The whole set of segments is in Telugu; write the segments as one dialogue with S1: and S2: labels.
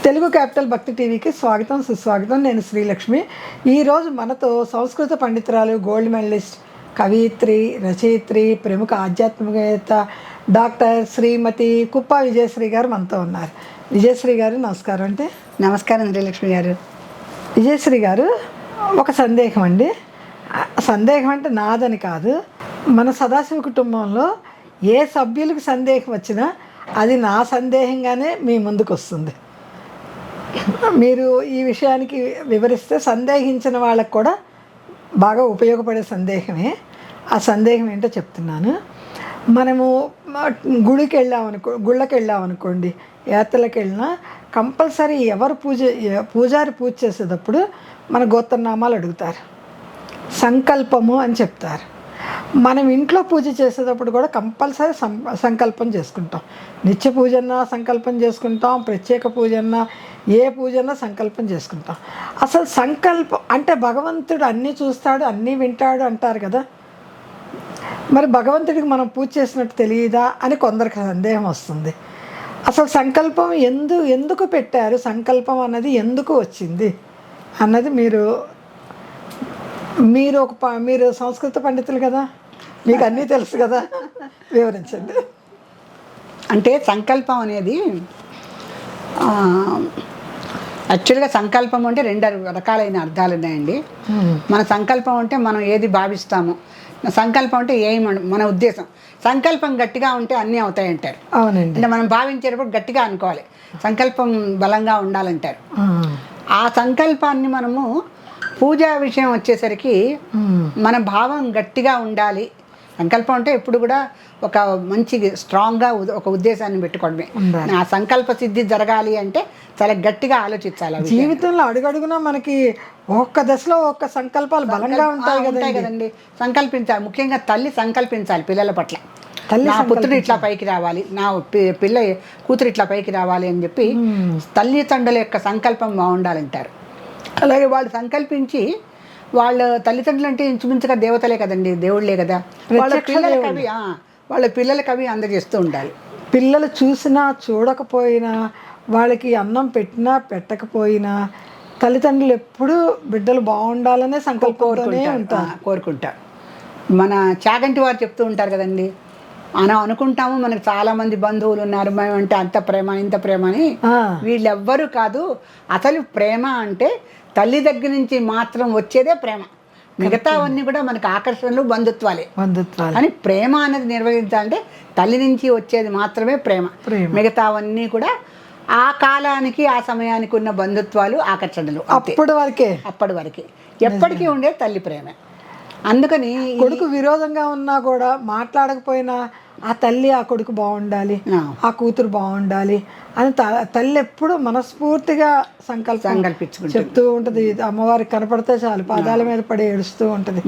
S1: తెలుగు క్యాపిటల్ భక్తి టీవీకి స్వాగతం సుస్వాగతం. నేను శ్రీలక్ష్మి. ఈరోజు మనతో సంస్కృత పండితురాలు, గోల్డ్ మెడలిస్ట్, కవయిత్రి, రచయిత్రి, ప్రముఖ ఆధ్యాత్మికవేత్త డాక్టర్ శ్రీమతి కుప్ప విజయశ్రీ గారు మనతో ఉన్నారు. విజయశ్రీ గారు నమస్కారం. అంటే
S2: నమస్కారం శ్రీలక్ష్మి గారు.
S1: విజయశ్రీ గారు, ఒక సందేహం అండి. సందేహం అంటే నాదని కాదు, మన సదాశివ కుటుంబంలో ఏ సభ్యులకు సందేహం వచ్చినా అది నా సందేహంగానే మీ ముందుకు వస్తుంది. మీరు ఈ విషయానికి వివరిస్తే సందేహించిన వాళ్ళకు కూడా బాగా ఉపయోగపడే సందేహమే. ఆ సందేహం ఏంటో చెప్తున్నాను. మనము గుళ్ళకి వెళ్ళామనుకోండి, యాత్రలకు వెళ్ళినా కంపల్సరీ ఎవరు పూజారి పూజ చేసేటప్పుడు మన గోత్రనామాలు అడుగుతారు, సంకల్పము అని చెప్తారు. మనం ఇంట్లో పూజ చేసేటప్పుడు కూడా కంపల్సరీ సంకల్పం చేసుకుంటాం. నిత్య పూజన్నా సంకల్పం చేసుకుంటాం, ప్రత్యేక పూజన్నా ఏ పూజన్నా సంకల్పం చేసుకుంటాం. అసలు సంకల్పం అంటే భగవంతుడు అన్నీ చూస్తాడు, అన్నీ వింటాడు అంటారు కదా. మరి భగవంతుడికి మనం పూజ చేసినట్టు తెలియదా అని కొందరికి సందేహం వస్తుంది. అసలు సంకల్పం ఎందుకు పెట్టారు, సంకల్పం అన్నది ఎందుకు వచ్చింది అన్నది మీరు సంస్కృత పండితులు కదా, మీకు అన్నీ తెలుసు కదా, వివరించండి.
S2: అంటే సంకల్పం అనేది యాక్చువల్గా సంకల్పం అంటే రెండు రకాలైన అర్థాలు ఉన్నాయండి. మన సంకల్పం అంటే మనం ఏది భావిస్తామో, సంకల్పం అంటే మన ఉద్దేశం. సంకల్పం గట్టిగా ఉంటే అన్నీ అవుతాయంటారు.
S1: అవునండి.
S2: అంటే మనం భావించేటప్పుడు గట్టిగా అనుకోవాలి, సంకల్పం బలంగా ఉండాలంటారు. ఆ సంకల్పాన్ని మనము పూజా విషయం వచ్చేసరికి మన భావం గట్టిగా ఉండాలి. సంకల్పం అంటే ఎప్పుడు కూడా ఒక మంచి స్ట్రాంగ్గా ఒక ఉద్దేశాన్ని పెట్టుకోవడమే. ఆ సంకల్ప సిద్ధి జరగాలి అంటే చాలా గట్టిగా ఆలోచించాలి.
S1: జీవితంలో అడుగడుగునా మనకి ఒక్క దశలో ఒక్క సంకల్పాలు బలంగా ఉంటాయి
S2: కదండి. సంకల్పించాలి, ముఖ్యంగా తల్లి సంకల్పించాలి పిల్లల పట్ల. నా పుత్రుడు ఇట్లా పైకి రావాలి, నా కూతురు ఇట్లా పైకి రావాలి అని చెప్పి తల్లిదండ్రుల యొక్క సంకల్పం బాగుండాలంటారు. అలాగే వాళ్ళు సంకల్పించి, వాళ్ళ తల్లిదండ్రులు అంటే ఇంచుమించుగా దేవతలే కదండి, దేవుళ్ళే కదా. వాళ్ళ పిల్లలకి అవి అందజేస్తూ ఉండాలి.
S1: పిల్లలు చూసినా చూడకపోయినా, వాళ్ళకి అన్నం పెట్టినా పెట్టకపోయినా తల్లిదండ్రులు ఎప్పుడూ బిడ్డలు బాగుండాలనే సంకల్పంతోనే
S2: కోరుకుంటారు. మన చాగంటి వారు చెప్తూ ఉంటారు కదండి, మనం అనుకుంటాము మనకు చాలామంది బంధువులు ఉన్నారు, మేమంటే అంత ప్రేమ ఇంత ప్రేమ అని. వీళ్ళెవ్వరూ కాదు. అసలు ప్రేమ అంటే తల్లి దగ్గర నుంచి మాత్రం వచ్చేదే ప్రేమ. మిగతావన్నీ కూడా మనకు ఆకర్షణలు, బంధుత్వాలే అని. ప్రేమ అనేది నిర్వహించాలంటే తల్లి నుంచి వచ్చేది మాత్రమే ప్రేమ. మిగతావన్నీ కూడా ఆ కాలానికి ఆ సమయానికి ఉన్న బంధుత్వాలు, ఆకర్షణలు. అప్పటి వరకే ఎప్పటికీ ఉండే తల్లి ప్రేమ. అందుకని
S1: కొడుకు విరోధంగా ఉన్నా కూడా, మాట్లాడకపోయినా ఆ తల్లి ఆ కొడుకు బాగుండాలి, ఆ కూతురు బాగుండాలి అని తల్లి ఎప్పుడు మనస్ఫూర్తిగా సంకల్పించుకుంటూ చెప్తూ ఉంటుంది. అమ్మవారికి కనపడితే చాలు పాదాల మీద పడి ఏడుస్తూ ఉంటుంది,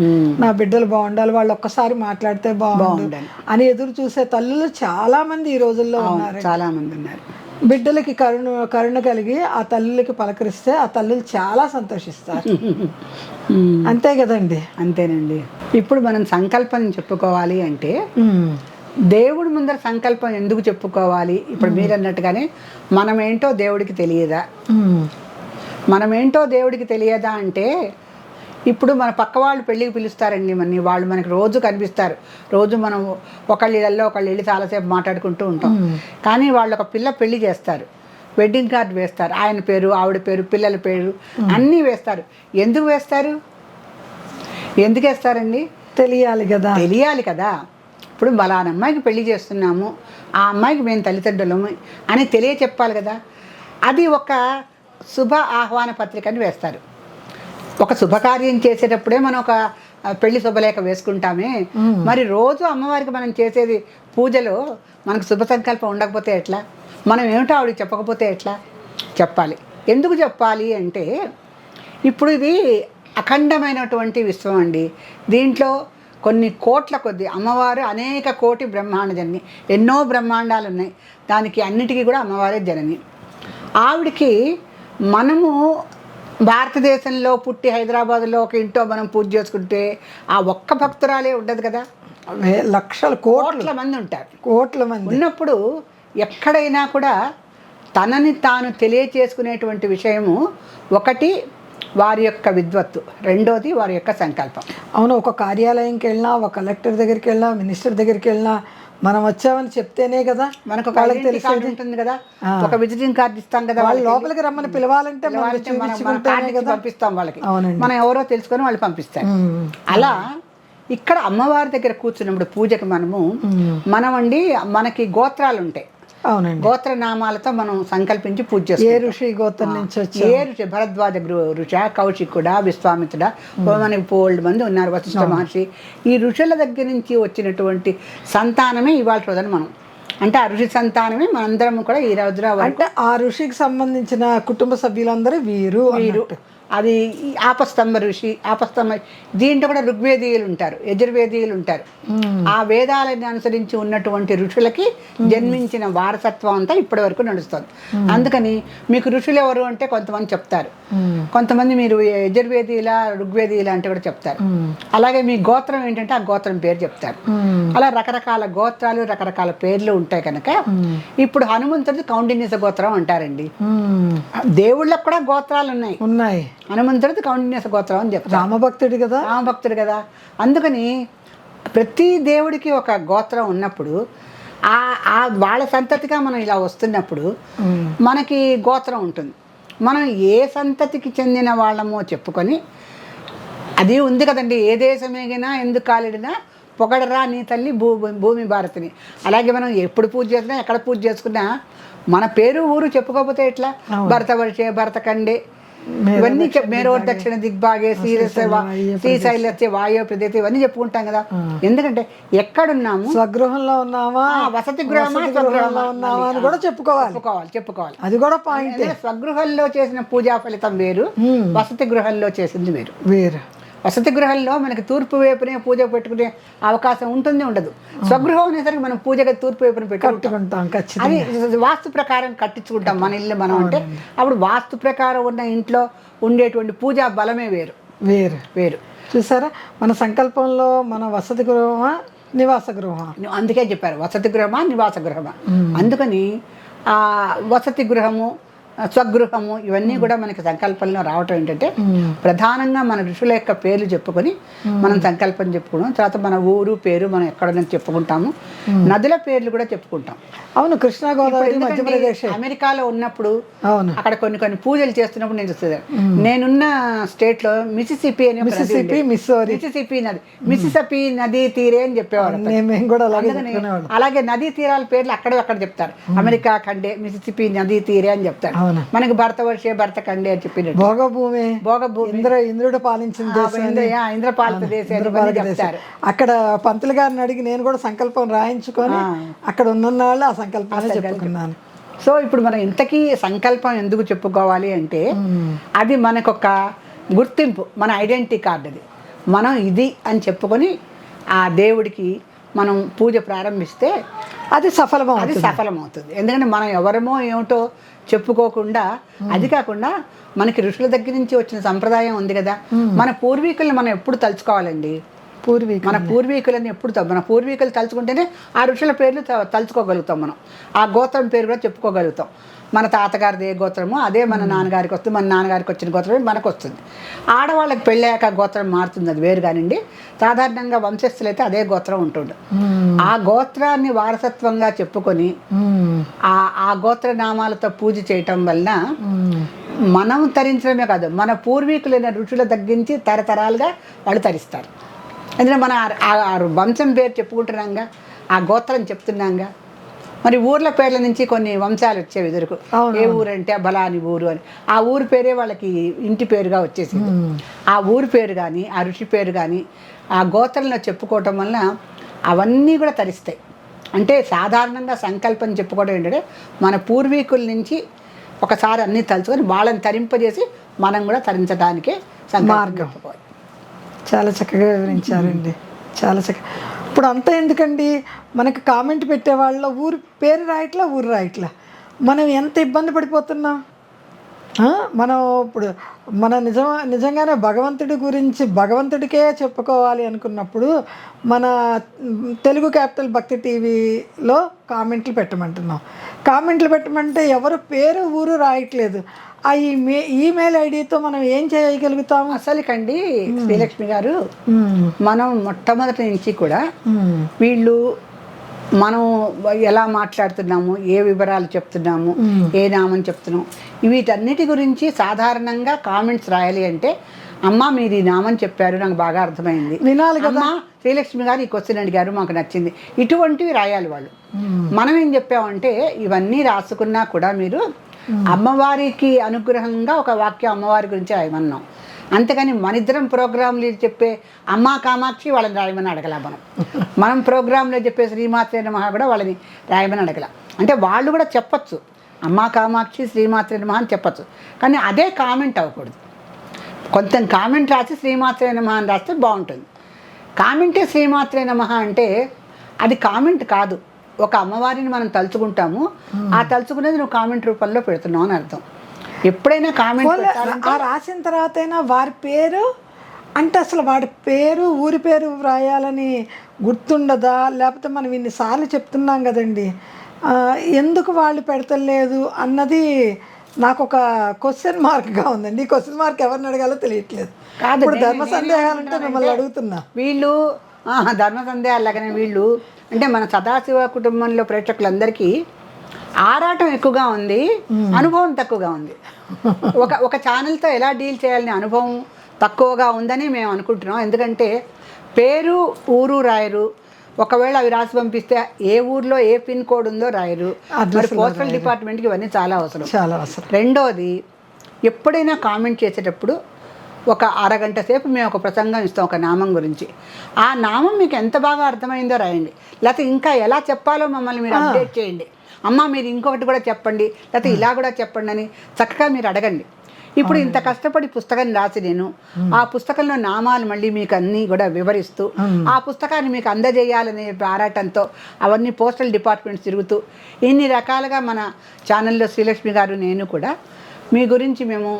S1: నా బిడ్డలు బాగుండాలి, వాళ్ళు ఒక్కసారి మాట్లాడితే బాగుండాలి అని ఎదురు చూసే తల్లులు చాలా మంది ఈ రోజుల్లో ఉన్నారు.
S2: చాలా మంది ఉన్నారు.
S1: బిడ్డలకి కరుణ కలిగి ఆ తల్లులకి పలకరిస్తే ఆ తల్లులు చాలా సంతోషిస్తారు. అంతే కదండి.
S2: అంతేనండి. ఇప్పుడు మనం సంకల్పం చెప్పుకోవాలి అంటే దేవుడి ముందర సంకల్పం ఎందుకు చెప్పుకోవాలి? ఇప్పుడు మీరు అన్నట్టుగానే మనమేంటో దేవుడికి తెలియదా? మనమేంటో దేవుడికి తెలియదా అంటే, ఇప్పుడు మన పక్క వాళ్ళు పెళ్ళికి పిలుస్తారండి, వాళ్ళు మనకి రోజు కనిపిస్తారు. రోజు మనం ఒకళ్ళ ఇళ్ళల్లో ఒకళ్ళు వెళ్ళి చాలాసేపు మాట్లాడుకుంటూ ఉంటాం. కానీ వాళ్ళు ఒక పెళ్ళి చేస్తారు, వెడ్డింగ్ కార్డు వేస్తారు, ఆయన పేరు, ఆవిడ పేరు, పిల్లల పేరు అన్నీ వేస్తారు. ఎందుకు వేస్తారు? ఎందుకు వేస్తారండి? తెలియాలి కదా. ఇప్పుడు బలానా అమ్మాయికి పెళ్లి చేస్తున్నాము, ఆ అమ్మాయికి మేము తల్లిదండ్రులము అని తెలియచెప్పాలి కదా. అది ఒక శుభ ఆహ్వాన పత్రికని వేస్తారు. ఒక శుభకార్యం చేసేటప్పుడే మనం ఒక పెళ్లి శుభలేఖ వేసుకుంటామే, మరి రోజు అమ్మవారికి మనం చేసేది పూజలో మనకు శుభ సంకల్పం ఉండకపోతే ఎట్లా? మనం ఏమిటో ఆవిడకి చెప్పకపోతే ఎట్లా? చెప్పాలి. ఎందుకు చెప్పాలి అంటే, ఇప్పుడు ఇది అఖండమైనటువంటి విశ్వం అండి. దీంట్లో కొన్ని కోట్ల కొద్ది అమ్మవారు అనేక కోటి బ్రహ్మాండ జనని, ఎన్నో బ్రహ్మాండాలు ఉన్నాయి. దానికి అన్నిటికీ కూడా అమ్మవారే జనని. ఆవిడికి మనము భారతదేశంలో పుట్టి హైదరాబాద్లో ఒక ఇంట్లో మనం పూజ చేసుకుంటే ఆ ఒక్క భక్తురాలే ఉండదు కదా,
S1: లక్షల కోట్ల
S2: మంది ఉంటారు.
S1: కోట్ల మంది
S2: ఉన్నప్పుడు ఎక్కడైనా కూడా తనని తాను తెలియచేసుకునేటువంటి విషయము ఒకటి వారి యొక్క విద్వత్తు, రెండోది వారి యొక్క సంకల్పం.
S1: అవును, ఒక కార్యాలయంకి వెళ్ళినా, ఒక కలెక్టర్ దగ్గరికి వెళ్ళినా, మినిస్టర్ దగ్గరికి వెళ్ళినా మనం వచ్చామని చెప్తేనే కదా
S2: మనకు ఒక ఐడెంటిటీ కార్డు ఉంటుంది కదా, ఒక విజిటింగ్ కార్డు ఇస్తాం కదా,
S1: వాళ్ళు లోపలికి రమ్మని పిలవాలంటే మనం చూపించుకుంటేనే కదా
S2: పంపిస్తాం వాళ్ళకి.
S1: అవునండి.
S2: మనం ఎవరో తెలుసుకొని వాళ్ళు పంపిస్తారు. అలా ఇక్కడ అమ్మవారి దగ్గర కూర్చున్నప్పుడు పూజకి మనమండి మనకి గోత్రాలు ఉంటాయి.
S1: అవునండి.
S2: గోత్ర నామాలతో మనం సంకల్పించి పూజ చేస్తాం.
S1: ఏ ఋషి గోత్రం నుంచి వచ్చి,
S2: ఏ ఋషి, భరద్వాజ ఋషి, కౌశికుడా, విశ్వామిత్రుడా, మనకి బోల్డ్ మంది ఉన్నారు, వశిష్ఠ మహర్షి. ఈ ఋషుల దగ్గర నుంచి వచ్చినటువంటి సంతానమే ఇవాళ రోజున మనం, అంటే ఆ ఋషి సంతానమే మనందరం కూడా ఈ రోజున.
S1: అంటే ఆ ఋషికి సంబంధించిన కుటుంబ సభ్యులందరూ వీరు.
S2: అది ఆపస్తంభ ఋషి, దీంట్లో కూడా ఋగ్వేదీయులు ఉంటారు, యజుర్వేదీయులు ఉంటారు. ఆ వేదాలను అనుసరించి ఉన్నటువంటి ఋషులకి జన్మించిన వారసత్వం అంతా ఇప్పటి వరకు నడుస్తుంది. అందుకని మీకు ఋషులు ఎవరు అంటే కొంతమంది చెప్తారు, కొంతమంది మీరు యజుర్వేదీయుల, ఋగ్వేదీయుల అంటే కూడా చెప్తారు. అలాగే మీ గోత్రం ఏంటంటే ఆ గోత్రం పేరు చెప్తారు. అలా రకరకాల గోత్రాలు, రకరకాల పేర్లు ఉంటాయి కనుక ఇప్పుడు హనుమంతుడి కౌండిన్యస గోత్రం అంటారండి. దేవుళ్ళకు కూడా గోత్రాలు ఉన్నాయి. హనుమంతుడిది కౌండిన్యస గోత్రం అని చెప్తారు. రామభక్తుడు కదా. అందుకని ప్రతి దేవుడికి ఒక గోత్రం ఉన్నప్పుడు ఆ వాళ్ళ సంతతిగా మనం ఇలా వస్తున్నప్పుడు మనకి గోత్రం ఉంటుంది. మనం ఏ సంతతికి చెందిన వాళ్ళమో చెప్పుకొని, అది ఉంది కదండి, ఏ దేశమేగినా ఎందుకు కాలిడినా పొగడరా నీ తల్లి భూమి భారతిని. అలాగే మనం ఎప్పుడు పూజ చేసినా, ఎక్కడ పూజ చేసుకున్నా మన పేరు ఊరు చెప్పుకోకపోతే ఎట్లా? భరతవర్షే, భరతఖండే, ఇవన్నీ మేరోర్ దక్షిణ దిగ్భాగే, శ్రీశైలస్య వాయో ప్రదేశం, ఇవన్నీ చెప్పుకుంటాం కదా. ఎందుకంటే ఎక్కడున్నాము,
S1: స్వగృహంలో ఉన్నామా,
S2: వసతి గృహంలో
S1: ఉన్నామా అని కూడా చెప్పుకోవాలి. అది కూడా పాయింట్.
S2: స్వగృహంలో చేసిన పూజా ఫలితం వేరు, వసతి గృహంలో చేసింది వేరు. వసతి గృహంలో మనకి తూర్పు వైపునే పూజ పెట్టుకునే అవకాశం ఉంటుంది, ఉండదు. స్వగృహం అనేసరికి మనం పూజగా తూర్పు వైపున
S1: పెట్టుకుంటాం.
S2: అది వాస్తు ప్రకారం కట్టించుకుంటాం మన ఇల్లు మనం. అంటే అప్పుడు వాస్తు ప్రకారం ఉన్న ఇంట్లో ఉండేటువంటి పూజా బలమే వేరు.
S1: చూసారా, మన సంకల్పంలో మన వసతి గృహమా, నివాస గృహమా?
S2: అందుకే చెప్పారు వసతి గృహమా, నివాస గృహమా. అందుకని ఆ వసతి గృహము, స్వగృహము ఇవన్నీ కూడా మనకి సంకల్పంలో రావటం ఏంటంటే ప్రధానంగా మన ఋషుల యొక్క పేర్లు చెప్పుకొని మనం సంకల్పం చెప్పుకోవడం. తర్వాత మన ఊరు పేరు మనం ఎక్కడైనా చెప్పుకుంటాము, నదుల పేర్లు కూడా చెప్పుకుంటాం.
S1: అవును, కృష్ణా గోదావరి, మధ్యప్రదేశ్.
S2: అమెరికాలో ఉన్నప్పుడు అక్కడ కొన్ని పూజలు చేస్తున్నప్పుడు నేను చూస్తుంది, నేనున్న స్టేట్ లో మిసిసిపి అనే మిసిసిపి నదీ తీరే అని చెప్పేవాడు. అలాగే నదీ తీరాల పేర్లు అక్కడ చెప్తారు. అమెరికా ఖండే మిసిసిపి నదీ తీరే అని చెప్తారు. మనకి భరతవర్షే, భరతఖండే అని చెప్పినట్టు. భోగభూమి ఇంద్రుడు పాలించిన ఇంద్రపాలిత దేశం.
S1: అక్కడ పంతులు గారిని అడిగి నేను కూడా సంకల్పం రాయించుకొని అక్కడ ఉన్న వాళ్ళు ఆ సంకల్పాన్ని చెప్పుకున్నాను.
S2: సో ఇప్పుడు మనం ఇంతకీ సంకల్పం ఎందుకు చెప్పుకోవాలి అంటే అది మనకొక గుర్తింపు, మన ఐడెంటిటీ కార్డు. అది మనం ఇది అని చెప్పుకొని ఆ దేవుడికి మనం పూజ ప్రారంభిస్తే అది సఫలమవుతుంది. ఎందుకంటే మనం ఎవరమో ఏమిటో చెప్పుకోకుండా, అది కాకుండా మనకి ఋషుల దగ్గర నుంచి వచ్చిన సంప్రదాయం ఉంది కదా, మన పూర్వీకుల్ని మనం ఎప్పుడు తలుచుకోవాలండి. మన పూర్వీకులని మన పూర్వీకులు తలుచుకుంటేనే ఆ ఋషుల పేర్లు తలుచుకోగలుగుతాం. మనం ఆ గోత్రం పేరు కూడా చెప్పుకోగలుగుతాం. మన తాతగారిది ఏ గోత్రమో అదే మన నాన్నగారికి వస్తుంది, మన నాన్నగారికి వచ్చిన గోత్రమే మనకు వస్తుంది. ఆడవాళ్ళకి పెళ్ళాక గోత్రం మారుతుంది, అది వేరు కానివ్వండి. సాధారణంగా వంశస్థులు అయితే అదే గోత్రం ఉంటుండే. ఆ గోత్రాన్ని వారసత్వంగా చెప్పుకొని ఆ గోత్ర నామాలతో పూజ చేయటం వలన మనం తరించడమే కాదు, మన పూర్వీకులైన ఋషుల తగ్గించి తరతరాలుగా వాళ్ళు తరిస్తారు. ఎందుకంటే మన ఆ వంశం పేరు చెప్పుకుంటున్నాంగా, ఆ గోత్రం చెప్తున్నాంగా. మరి ఊర్ల పేర్ల నుంచి కొన్ని వంశాలు వచ్చేవి ఎదురుకు. ఏ ఊరు అంటే బలాని ఊరు అని, ఆ ఊరు పేరే వాళ్ళకి ఇంటి పేరుగా వచ్చేసింది. ఆ ఊరు పేరు కానీ, ఆ ఋషి పేరు కానీ ఆ గోత్రంలో చెప్పుకోవటం వలన అవన్నీ కూడా తరిస్తాయి. అంటే సాధారణంగా సంకల్పం చెప్పుకోవడం ఏంటంటే మన పూర్వీకుల నుంచి ఒకసారి అన్నీ తలుచుకొని వాళ్ళని తరింపజేసి మనం కూడా తరించడానికే మార్గం.
S1: చాలా చక్కగా వివరించారండి, చాలా చక్కగా. ఇప్పుడు అంతా ఎందుకండి, మనకి కామెంట్ పెట్టేవాళ్ళ ఊరు పేరు రాయట్లా, ఊరు రాయట్లా, మనం ఎంత ఇబ్బంది పడిపోతున్నాం. మనం ఇప్పుడు మన నిజంగానే భగవంతుడి గురించి భగవంతుడికే చెప్పుకోవాలి అనుకున్నప్పుడు మన తెలుగు క్యాపిటల్ భక్తి టీవీలో కామెంట్లు పెట్టమంటున్నాం. కామెంట్లు పెట్టమంటే ఎవరు పేరు ఊరు రాయట్లేదు. ఆ ఈమెయిల్ ఐడితో మనం ఏం చేయగలుగుతాము?
S2: అసలుకండి శ్రీలక్ష్మి గారు, మనం మొట్టమొదటి నుంచి కూడా వీళ్ళు మనం ఎలా మాట్లాడుతున్నాము, ఏ వివరాలు చెప్తున్నాము, ఏ నామం చెప్తున్నాము, వీటన్నిటి గురించి సాధారణంగా కామెంట్స్ రాయాలి అంటే, అమ్మ మీరు ఈ నామం చెప్పారు నాకు బాగా అర్థమైంది,
S1: వినాలి కదా,
S2: అమ్మ శ్రీలక్ష్మి గారు ఈ క్వశ్చన్ అడిగారు మాకు నచ్చింది, ఇటువంటివి రాయాలి వాళ్ళు. మనం ఏం చెప్పామంటే ఇవన్నీ రాసుకున్నా కూడా మీరు అమ్మవారికి అనుగ్రహంగా ఒక వాక్యం అమ్మవారి గురించి రాయమన్నాం. అంతేగాని మనిద్దరం ప్రోగ్రాంలు చెప్పే అమ్మా కామాక్షి వాళ్ళని రాయమని అడగల. మనం ప్రోగ్రాంలో చెప్పే శ్రీమాత్రే నమః కూడా వాళ్ళని రాయమని అడగల. అంటే వాళ్ళు కూడా చెప్పచ్చు, అమ్మా కామాక్షి శ్రీమాత్రే నమః అని చెప్పచ్చు, కానీ అదే కామెంట్ అవ్వకూడదు. కొంత కామెంట్ రాసి శ్రీమాత్రే నమః అని రాస్తే బాగుంటుంది. కామెంటే శ్రీమాత్రే నమః అంటే అది కామెంట్ కాదు, ఒక అమ్మవారిని మనం తలుచుకుంటాము, ఆ తలుచుకునేది నువ్వు కామెంట్ రూపంలో పెడుతున్నావు అని అర్థం. ఎప్పుడైనా కామెంట్
S1: రాసిన తర్వాత అయినా వారి పేరు అంటే అసలు వాడి పేరు ఊరి పేరు వ్రాయాలని గుర్తుండదా? లేకపోతే మనం ఇన్నిసార్లు చెప్తున్నాం కదండి, ఎందుకు వాళ్ళు పెడతలేదు అన్నది నాకు ఒక క్వశ్చన్ మార్క్గా ఉందండి. ఈ క్వశ్చన్ మార్క్ ఎవరిని అడగాలో తెలియట్లేదు.
S2: కాదు,
S1: ఇప్పుడు ధర్మ సందేహాలు అంటే మిమ్మల్ని అడుగుతున్నా.
S2: వీళ్ళు ధర్మ సందేహాలు లాగానే వీళ్ళు అంటే మన సదాశివ కుటుంబంలో ప్రేక్షకులందరికీ ఆరాటం ఎక్కువగా ఉంది, అనుభవం తక్కువగా ఉంది. ఒక ఛానల్తో ఎలా డీల్ చేయాలని అనుభవం తక్కువగా ఉందని మేము అనుకుంటున్నాం. ఎందుకంటే పేరు ఊరు రాయరు, ఒకవేళ అవి రాసి పంపిస్తే ఏ ఊర్లో ఏ పిన్ కోడ్ ఉందో రాయరు. మరి పోస్టల్ డిపార్ట్మెంట్కి ఇవన్నీ చాలా అవసరం. రెండోది, ఎప్పుడైనా కామెంట్ చేసేటప్పుడు ఒక అరగంట సేపు మేము ఒక ప్రసంగం ఇస్తాం ఒక నామం గురించి. ఆ నామం మీకు ఎంత బాగా అర్థమైందో రాయండి, లేకపోతే ఇంకా ఎలా చెప్పాలో మమ్మల్ని మీరు అప్డేట్ చేయండి. అమ్మ మీరు ఇంకొకటి కూడా చెప్పండి, లేకపోతే ఇలా కూడా చెప్పండి అని చక్కగా మీరు అడగండి. ఇప్పుడు ఇంత కష్టపడి పుస్తకాన్ని రాసి నేను ఆ పుస్తకంలో నామాలు మళ్ళీ మీకు అన్నీ కూడా వివరిస్తూ ఆ పుస్తకాన్ని మీకు అందజేయాలనే ఆరాటంతో అవన్నీ పోస్టల్ డిపార్ట్మెంట్స్ తిరుగుతూ ఇన్ని రకాలుగా మన ఛానల్లో శ్రీలక్ష్మి గారు నేను కూడా మీ గురించి మేము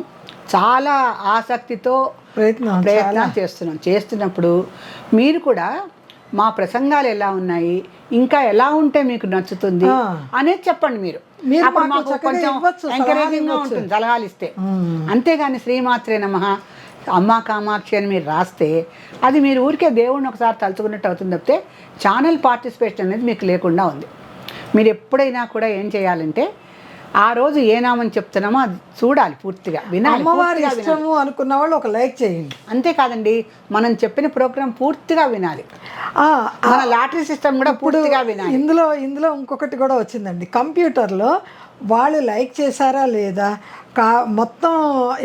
S2: చాలా ఆసక్తితో ప్రయత్నం చేస్తున్నప్పుడు మీరు కూడా మా ప్రసంగాలు ఎలా ఉన్నాయి, ఇంకా ఎలా ఉంటే మీకు నచ్చుతుంది అనేది చెప్పండి. మీరు కొంచెం ఎంకరేజింగ్గా ఉంటుంది సలహాలు ఇస్తే. అంతేగాని శ్రీమాత్రే నమః అమ్మా కామాక్షి అని మీరు రాస్తే అది మీరు ఊరికే దేవుడిని ఒకసారి తలుచుకున్నట్టు అవుతుంది తప్పితే ఛానల్ పార్టిసిపేషన్ అనేది మీకు లేకుండా ఉంది. మీరు ఎప్పుడైనా కూడా ఏం చేయాలంటే ఆ రోజు ఏ నామని చెప్తున్నామో అది చూడాలి, పూర్తిగా వినాలి.
S1: అమ్మవారి ఇష్టము అనుకున్న వాళ్ళు ఒక లైక్ చేయండి.
S2: అంతేకాదండి, మనం చెప్పిన ప్రోగ్రాం పూర్తిగా వినాలి. మన లాటరీ సిస్టమ్ కూడా పూర్తిగా వినాలి.
S1: ఇందులో ఇంకొకటి కూడా వచ్చిందండి. కంప్యూటర్లో వాళ్ళు లైక్ చేశారా లేదా, మొత్తం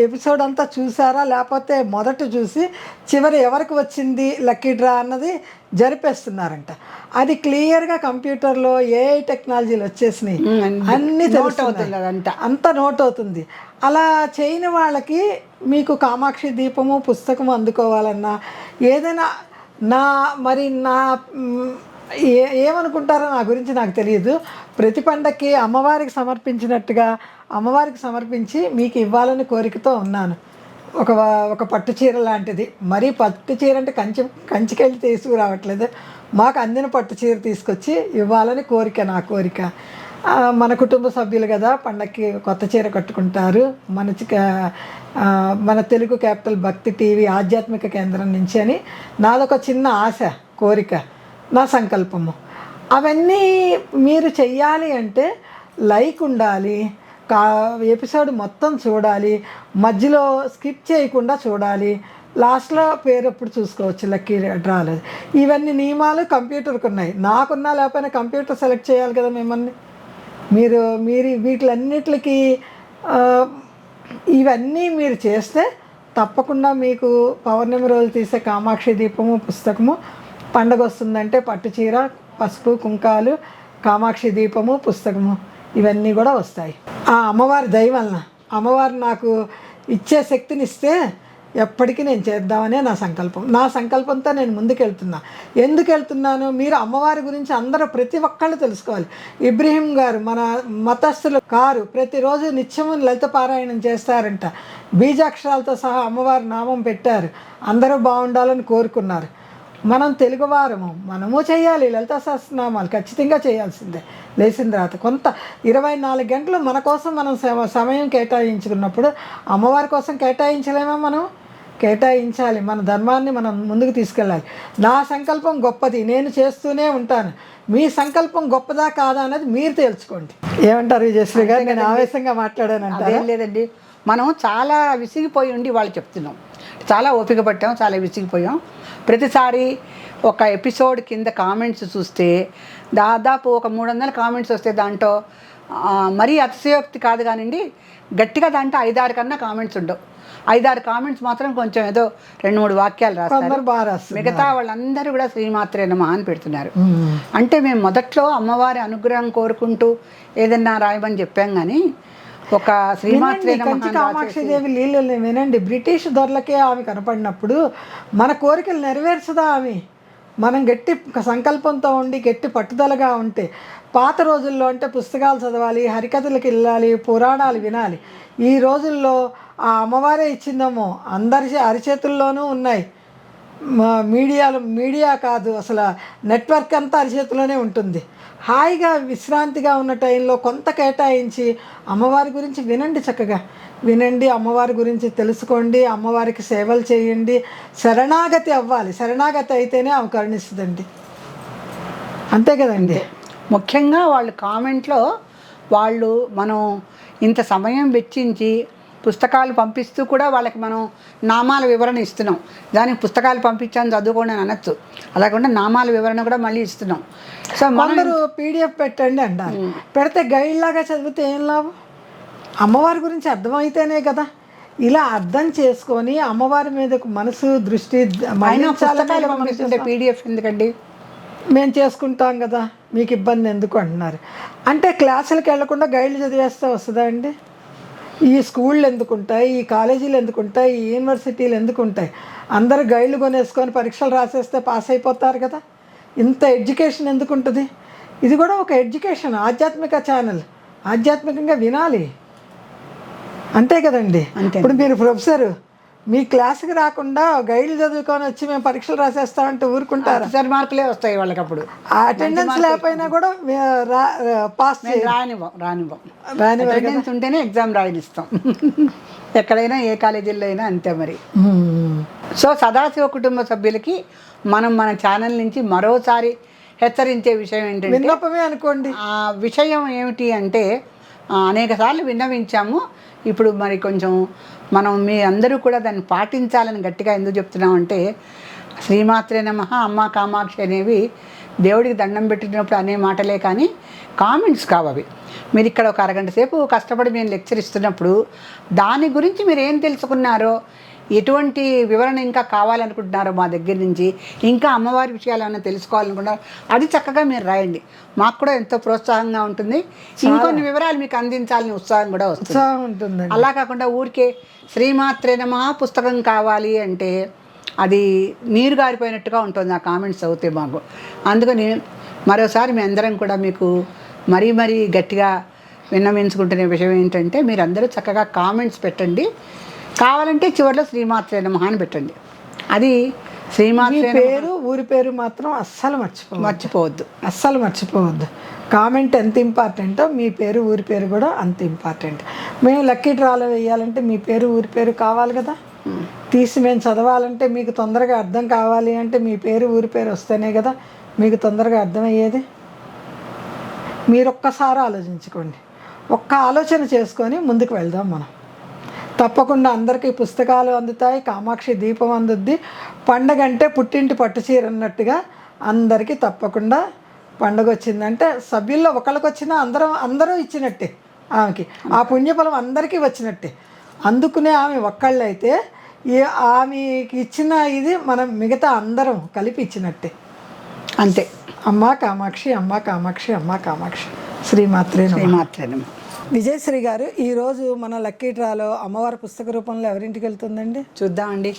S1: ఎపిసోడ్ అంతా చూసారా, లేకపోతే మొదట చూసి చివరి ఎవరికి వచ్చింది లక్కీ డ్రా అన్నది జరిపేస్తున్నారంట. అది క్లియర్గా కంప్యూటర్లో ఏఐ టెక్నాలజీలు వచ్చేసినాయి, అన్నీ తెలుస్తుంది, అంతా నోట్ అవుతుంది. అలా చేయని వాళ్ళకి మీకు కామాక్షి దీపము పుస్తకము అందుకోవాలన్నా ఏదైనా ఏమనుకుంటారో నా గురించి నాకు తెలియదు. ప్రతి పండక్కి అమ్మవారికి సమర్పించినట్టుగా అమ్మవారికి సమర్పించి మీకు ఇవ్వాలని కోరికతో ఉన్నాను. ఒక పట్టు చీర లాంటిది, మరీ పట్టు చీర అంటే కంచికెళ్ళి తీసుకురావట్లేదు, మాకు అందిన పట్టు చీర తీసుకొచ్చి ఇవ్వాలని కోరిక, నా కోరిక. మన కుటుంబ సభ్యులు కదా, పండక్కి కొత్త చీర కట్టుకుంటారు. మన తెలుగు క్యాపిటల్ భక్తి టీవీ ఆధ్యాత్మిక కేంద్రం నుంచి అని నాదొక చిన్న ఆశ, కోరిక, నా సంకల్పము. అవన్నీ మీరు చెయ్యాలి అంటే లైక్ ఉండాలి, ఎపిసోడ్ మొత్తం చూడాలి, మధ్యలో స్కిప్ చేయకుండా చూడాలి, లాస్ట్లో పేరు ఎప్పుడు చూసుకోవచ్చు లక్కీ డ్రాలు. ఇవన్నీ నియమాలు కంప్యూటర్కి ఉన్నాయి, నాకున్నా లేకపోయినా కంప్యూటర్ సెలెక్ట్ చేయాలి కదా మిమ్మల్ని. మీరు వీటిలన్నిటికి ఇవన్నీ మీరు చేస్తే తప్పకుండా మీకు పౌర్ణమి రోజు తీసే కామాక్షి దీపము పుస్తకము, పండగ వస్తుందంటే పట్టు చీర, పసుపు కుంకాలు, కామాక్షి దీపము పుస్తకము ఇవన్నీ కూడా వస్తాయి. ఆ అమ్మవారి దయ వలన, అమ్మవారు నాకు ఇచ్చే శక్తిని ఇస్తే ఎప్పటికీ నేను చేద్దామనే నా సంకల్పం. నా సంకల్పంతో నేను ముందుకెళ్తున్నా. ఎందుకు వెళ్తున్నాను? మీరు అమ్మవారి గురించి అందరూ ప్రతి ఒక్కళ్ళు తెలుసుకోవాలి. ఇబ్రహీం గారు మన మతస్థులు కారు ప్రతిరోజు నిత్యము లలిత పారాయణం చేస్తారంట. బీజాక్షరాలతో సహా అమ్మవారి నామం పెట్టారు. అందరూ బాగుండాలని కోరుకున్నారు. మనం తెలుగువారము, మనము చేయాలి లలితా సహస్రనామాలు, ఖచ్చితంగా చేయాల్సిందే. లేచిన తర్వాత కొంత 24 గంటలు మన కోసం మనం సమయం కేటాయించుకున్నప్పుడు అమ్మవారి కోసం కేటాయించలేమా? మనం కేటాయించాలి. మన ధర్మాన్ని మనం ముందుకు తీసుకెళ్ళాలి. నా సంకల్పం గొప్పది, నేను చేస్తూనే ఉంటాను. మీ సంకల్పం గొప్పదా కాదా అన్నది మీరు తేల్చుకోండి. ఏమంటారు విజయశ్రీ గారు? నేను ఆవేశంగా మాట్లాడానంటే
S2: అదేం లేదండి. మనం చాలా విసిగిపోయి ఉండి వాళ్ళు చెప్తున్నాం, చాలా ఓపిక పట్టాం, చాలా విసిగిపోయాం. ప్రతిసారి ఒక ఎపిసోడ్ కింద కామెంట్స్ చూస్తే దాదాపు ఒక 300 కామెంట్స్ వస్తే దాంట్లో మరీ అతిశయోక్తి కాదు కానివ్వండి, గట్టిగా దాంట్లో 5-6 కన్నా కామెంట్స్ ఉండవు. 5-6 కామెంట్స్ మాత్రం కొంచెం ఏదో 2-3 వాక్యాలు రాస్తారు. మిగతా వాళ్ళందరూ కూడా శ్రీమాత్రే నమః అని పెడుతున్నారు. అంటే మేము మొదట్లో అమ్మవారి అనుగ్రహం కోరుకుంటూ ఏదన్నా రాయమని చెప్పాం కానీ ఒక శ్రీమాత్రే నమః
S1: కామాక్షిదేవి లీలల్ని వినండి. బ్రిటిష్ దొరలకే ఆమె కనపడినప్పుడు మన కోరికలు నెరవేర్చదా ఆమె? మనం గట్టి సంకల్పంతో ఉండి గట్టి పట్టుదలగా ఉంటే, పాత రోజుల్లో అంటే పుస్తకాలు చదవాలి, హరికథలకు వెళ్ళాలి, పురాణాలు వినాలి. ఈ రోజుల్లో ఆ అమ్మవారే ఇచ్చిందేమో, అందరి అరిచేతుల్లోనూ ఉన్నాయి. మీడియా కాదు అసలు, నెట్వర్క్ అంతా అరిచేతుల్లోనే ఉంటుంది. హాయిగా విశ్రాంతిగా ఉన్న టైంలో కొంత కేటాయించి అమ్మవారి గురించి వినండి, చక్కగా వినండి, అమ్మవారి గురించి తెలుసుకోండి, అమ్మవారికి సేవలు చేయండి, శరణాగతి అవ్వాలి. శరణాగతి అయితేనే ఆమె కరుణిస్తుందండి. అంతే కదండి.
S2: ముఖ్యంగా వాళ్ళు కామెంట్లో వాళ్ళు మనం ఇంత సమయం వెచ్చించి పుస్తకాలు పంపిస్తూ కూడా వాళ్ళకి మనం నామాల వివరణ ఇస్తున్నాం. దానికి పుస్తకాలు పంపించాను చదువుకోండి అని అనొచ్చు, అలాగకుండా నామాల వివరణ కూడా మళ్ళీ ఇస్తున్నాం. సో
S1: అందరూ PDF పెట్టండి అంటారు. పెడితే గైడ్ లాగా చదివితే ఏం లాభం? అమ్మవారి గురించి అర్థమైతేనే కదా. ఇలా అర్థం చేసుకొని అమ్మవారి మీద మనసు దృష్టి
S2: PDF ఎందుకండి?
S1: మేము చేసుకుంటాం కదా, మీకు ఇబ్బంది ఎందుకు అంటున్నారు. అంటే క్లాసులకు వెళ్లకుండా గైడ్లు చదివేస్తే వస్తుందా అండి? ఈ స్కూళ్ళు ఎందుకు ఉంటాయి, ఈ కాలేజీలు ఎందుకు ఉంటాయి, ఈ యూనివర్సిటీలు ఎందుకు ఉంటాయి? అందరూ గైడ్లు కొనేసుకొని పరీక్షలు రాసేస్తే పాస్ అయిపోతారు కదా. ఇంత ఎడ్యుకేషన్ ఎందుకు ఉంటుంది? ఇది కూడా ఒక ఎడ్యుకేషన్, ఆధ్యాత్మిక ఛానల్. ఆధ్యాత్మికంగా వినాలి, అంతే కదండి. ఇప్పుడు మీరు ప్రొఫెసర్, మీ క్లాస్కి రాకుండా గైడ్లు చదువుకొని వచ్చి మేము పరీక్షలు రాసేస్తామంటే ఊరుకుంటారు?
S2: సరి మార్కులే వస్తాయి వాళ్ళకి. అప్పుడు
S1: అటెండెన్స్ లేకపోయినా కూడా పాస్
S2: అటెండెన్స్ ఉంటేనే ఎగ్జామ్ రాయనిస్తాం. ఎక్కడైనా ఏ కాలేజీల్లో అయినా అంతే మరి. సో సదాశివ కుటుంబ సభ్యులకి మనం మన ఛానల్ నుంచి మరోసారి హెచ్చరించే విషయం ఏంటంటే,
S1: విన్నపమే అనుకోండి.
S2: ఆ విషయం ఏమిటి అంటే, అనేక సార్లు విన్నవించాము. ఇప్పుడు మరి కొంచెం మనం మీ అందరూ కూడా దాన్ని పాటించాలని గట్టిగా ఎందుకు చెప్తున్నామంటే, శ్రీమాత్రే నమః, అమ్మ కామాక్షి అనేవి దేవుడికి దండం పెట్టినప్పుడు అనే మాటలే కానీ కామెంట్స్ కావవి. మీరు ఇక్కడ ఒక అరగంట సేపు కష్టపడి మేము లెక్చర్ ఇస్తున్నప్పుడు దాని గురించి మీరు ఏం తెలుసుకున్నారో, ఎటువంటి వివరణ ఇంకా కావాలనుకుంటున్నారో మా దగ్గర నుంచి, ఇంకా అమ్మవారి విషయాలు ఏమైనా తెలుసుకోవాలనుకుంటున్నారో అది చక్కగా మీరు రాయండి. మాకు కూడా ఎంతో ప్రోత్సాహంగా ఉంటుంది. ఇంకొన్ని వివరాలు మీకు అందించాలని ఉత్సాహం కూడా
S1: ఉంటుంది.
S2: అలా కాకుండా ఊరికే శ్రీమాత్రే నమః పుస్తకం కావాలి అంటే అది నీరు గారిపోయినట్టుగా ఉంటుంది ఆ కామెంట్స్ అవుతే మాకు. అందుకని మరోసారి మీ అందరం కూడా మీకు మరీ గట్టిగా విన్నవించుకుంటునే విషయం ఏంటంటే, మీరందరూ చక్కగా కామెంట్స్ పెట్టండి. కావాలంటే చివరిలో శ్రీమాత్రే నమః అని పెట్టండి. అది శ్రీమాత్రే
S1: పేరు, ఊరి పేరు మాత్రం అస్సలు మర్చిపోవద్దు. అస్సలు మర్చిపోవద్దు. కామెంట్ ఎంత ఇంపార్టెంటో మీ పేరు, ఊరి పేరు కూడా అంత ఇంపార్టెంట్. మేము లక్కీ డ్రాలో వేయాలంటే మీ పేరు, ఊరి పేరు కావాలి కదా. తీసి మేము చదవాలంటే మీకు తొందరగా అర్థం కావాలి అంటే మీ పేరు, ఊరి పేరు వస్తేనే కదా మీకు తొందరగా అర్థమయ్యేది. మీరు ఒక్కసారి ఆలోచించుకోండి, ఒక్క ఆలోచన చేసుకొని ముందుకు వెళ్దాం మనం. తప్పకుండా అందరికీ పుస్తకాలు అందుతాయి, కామాక్షి దీపం అందుద్ది. పండగ అంటే పుట్టింటి పట్టుచీర అన్నట్టుగా అందరికీ తప్పకుండా పండగ వచ్చిందంటే సభ్యుల్లో ఒకళ్ళకి వచ్చినా అందరూ ఇచ్చినట్టే ఆమెకి. ఆ పుణ్యఫలం అందరికీ వచ్చినట్టే. అందుకునే ఆమె ఒక్కళ్ళైతే ఆమెకి ఇచ్చిన ఇది మనం మిగతా అందరం కలిపి ఇచ్చినట్టే.
S2: అంతే.
S1: అమ్మ కామాక్షి, అమ్మ కామాక్షి, అమ్మ కామాక్షి. శ్రీమాత్రే నమః. విజయశ్రీ గారు, ఈరోజు మన లక్కీ డ్రాలో అమ్మవారి పుస్తక రూపంలో ఎవరింటికి వెళ్తుందండి?
S2: చూద్దామండి.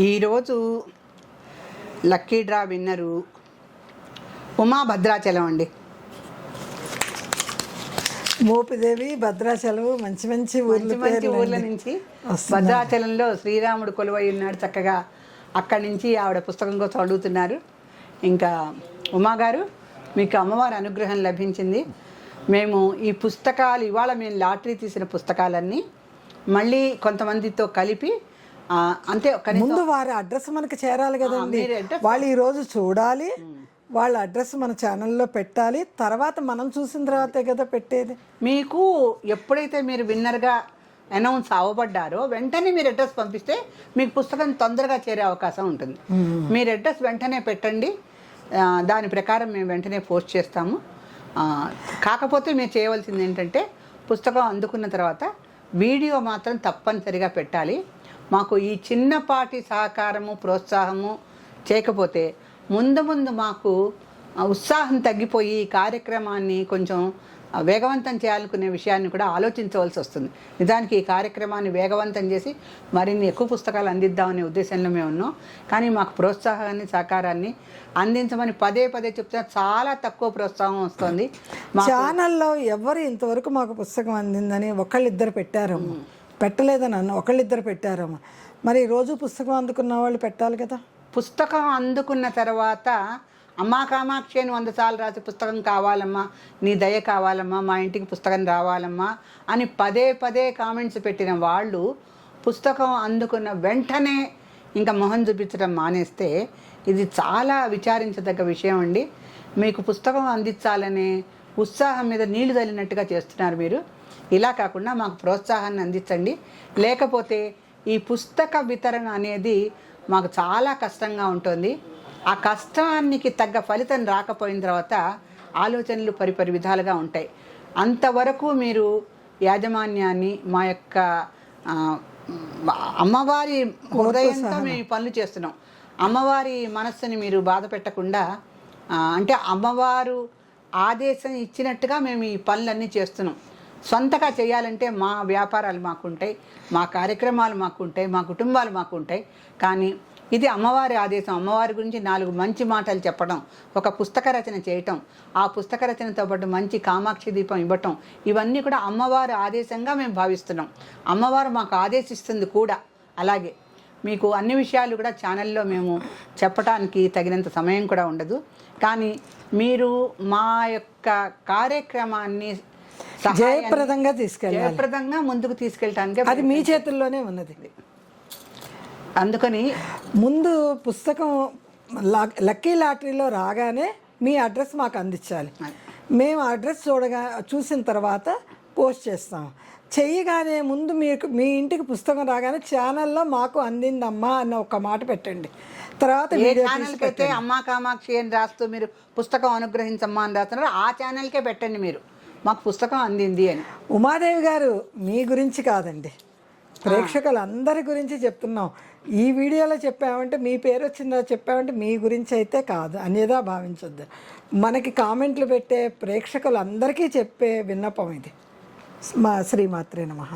S2: ఈరోజు లక్కీ డ్రా విన్నరు ఉమా భద్రాచలం అండి.
S1: మోపిదేవి, భద్రాచలం, మంచి మంచి
S2: మంచి మంచి ఊర్ల నుంచి భద్రాచలంలో శ్రీరాముడు కొలువై ఉన్నాడు. చక్కగా అక్కడి నుంచి ఆవిడ పుస్తకం కోసం అడుగుతున్నారు. ఇంకా ఉమాగారు, మీకు అమ్మవారి అనుగ్రహం లభించింది. మేము ఈ పుస్తకాలు ఇవాళ మేము లాటరీ తీసిన పుస్తకాలన్నీ మళ్ళీ కొంతమందితో కలిపి అంతే
S1: ముందు వారి అడ్రస్ మనకి చేరాలి కదండి. వాళ్ళు ఈరోజు చూడాలి, వాళ్ళ అడ్రస్ మన ఛానల్లో పెట్టాలి. తర్వాత మనం చూసిన తర్వాతే కదా పెట్టేది.
S2: మీకు ఎప్పుడైతే మీరు విన్నర్గా అనౌన్స్ అవ్వబడ్డారో వెంటనే మీరు అడ్రస్ పంపిస్తే మీకు పుస్తకం తొందరగా చేరే అవకాశం ఉంటుంది. మీరు అడ్రస్ వెంటనే పెట్టండి, దాని ప్రకారం మేము వెంటనే పోస్ట్ చేస్తాము. కాకపోతే మీరు చేయవలసింది ఏంటంటే పుస్తకం అందుకున్న తర్వాత వీడియో మాత్రం తప్పనిసరిగా పెట్టాలి. మాకు ఈ చిన్నపాటి సహకారము ప్రోత్సాహము చేయకపోతే ముందు ముందు మాకు ఉత్సాహం తగ్గిపోయి ఈ కార్యక్రమాన్ని కొంచెం వేగవంతం చేయాలనుకునే విషయాన్ని కూడా ఆలోచించవలసి వస్తుంది. నిజానికి ఈ కార్యక్రమాన్ని వేగవంతం చేసి మరిన్ని ఎక్కువ పుస్తకాలు అందిద్దామనే ఉద్దేశంలో మేము ఉన్నాం. కానీ మాకు ప్రోత్సాహాన్ని సహకారాన్ని అందించమని పదే పదే చెప్తున్నా చాలా తక్కువ ప్రోత్సాహం వస్తుంది.
S1: ఛానల్లో ఎవరు ఇంతవరకు మాకు పుస్తకం అందిందని ఒకళ్ళిద్దరు పెట్టారమ్మ, పెట్టలేదని అన్న ఒకళ్ళిద్దరు పెట్టారమ్మ. మరి రోజు పుస్తకం అందుకున్న వాళ్ళు పెట్టాలి కదా.
S2: పుస్తకం అందుకున్న తర్వాత అమ్మా కామాక్షి అని 100 సార్లు రాసి పుస్తకం కావాలమ్మా, నీ దయ కావాలమ్మా, మా ఇంటికి పుస్తకం రావాలమ్మా అని పదే పదే కామెంట్స్ పెట్టిన వాళ్ళు పుస్తకం అందుకున్న వెంటనే ఇంకా మొహం చూపించడం మానేస్తే ఇది చాలా విచారించదగ్గ విషయం అండి. మీకు పుస్తకం అందించాలనే ఉత్సాహం మీద నీళ్లు చల్లినట్టుగా చేస్తున్నారు మీరు. ఇలా కాకుండా మాకు ప్రోత్సాహాన్ని అందించండి. లేకపోతే ఈ పుస్తక వితరణ అనేది మాకు చాలా కష్టంగా ఉంటుంది. ఆ కష్టానికి తగ్గ ఫలితం రాకపోయిన తర్వాత ఆలోచనలు పరిపరి విధాలుగా ఉంటాయి. అంతవరకు మీరు యాజమాన్యాన్ని మా యొక్క అమ్మవారి హృదయంతో మేము ఈ పనులు చేస్తున్నాం. అమ్మవారి మనస్సుని మీరు బాధ పెట్టకుండా, అంటే అమ్మవారు ఆదేశం ఇచ్చినట్టుగా మేము ఈ పనులన్నీ చేస్తున్నాం. సొంతగా చేయాలంటే మా వ్యాపారాలు మాకుంటాయి, మా కార్యక్రమాలు మాకుంటాయి, మా కుటుంబాలు మాకుంటాయి. కానీ ఇది అమ్మవారి ఆదేశం. అమ్మవారి గురించి 4 మంచి మాటలు చెప్పడం, ఒక పుస్తక రచన చేయటం, ఆ పుస్తక రచనతో పాటు మంచి కామాక్షి దీపం ఇవ్వటం, ఇవన్నీ కూడా అమ్మవారి ఆదేశంగా మేము భావిస్తున్నాం. అమ్మవారు మాకు ఆదేశిస్తుంది కూడా. అలాగే మీకు అన్ని విషయాలు కూడా ఛానల్లో మేము చెప్పడానికి తగినంత సమయం కూడా ఉండదు. కానీ మీరు మా యొక్క కార్యక్రమాన్ని జయప్రదంగా ముందుకు తీసుకెళ్ళటానికి
S1: అది మీ చేతుల్లోనే ఉన్నది.
S2: అందుకని
S1: ముందు పుస్తకం లక్కీ లాటరీలో రాగానే మీ అడ్రస్ మాకు అందించాలి. మేము అడ్రస్ చూసిన తర్వాత పోస్ట్ చేస్తాం. చెయ్యగానే ముందు మీ ఇంటికి పుస్తకం రాగానే ఛానల్లో మాకు అందిందమ్మా అన్న ఒక మాట పెట్టండి. తర్వాత
S2: ఛానల్కి అయితే అమ్మా కామాక్షి అని రాస్తూ మీరు పుస్తకం అనుగ్రహించమ్మా అని రాస్తున్నారు, ఆ ఛానల్కే పెట్టండి మీరు మాకు పుస్తకం అందింది అని.
S1: ఉమాదేవి గారు, మీ గురించి కాదండి, ప్రేక్షకులందరి గురించి చెప్తున్నాం. ఈ వీడియోలో చెప్పామంటే మీ పేరు వచ్చిందో చెప్పామంటే మీ గురించి అయితే కాదు, అన్యదా భావించొద్దు. మనకి కామెంట్లు పెట్టే ప్రేక్షకులందరికీ చెప్పే విన్నపం ఇది. శ్రీమాత్రే నమః.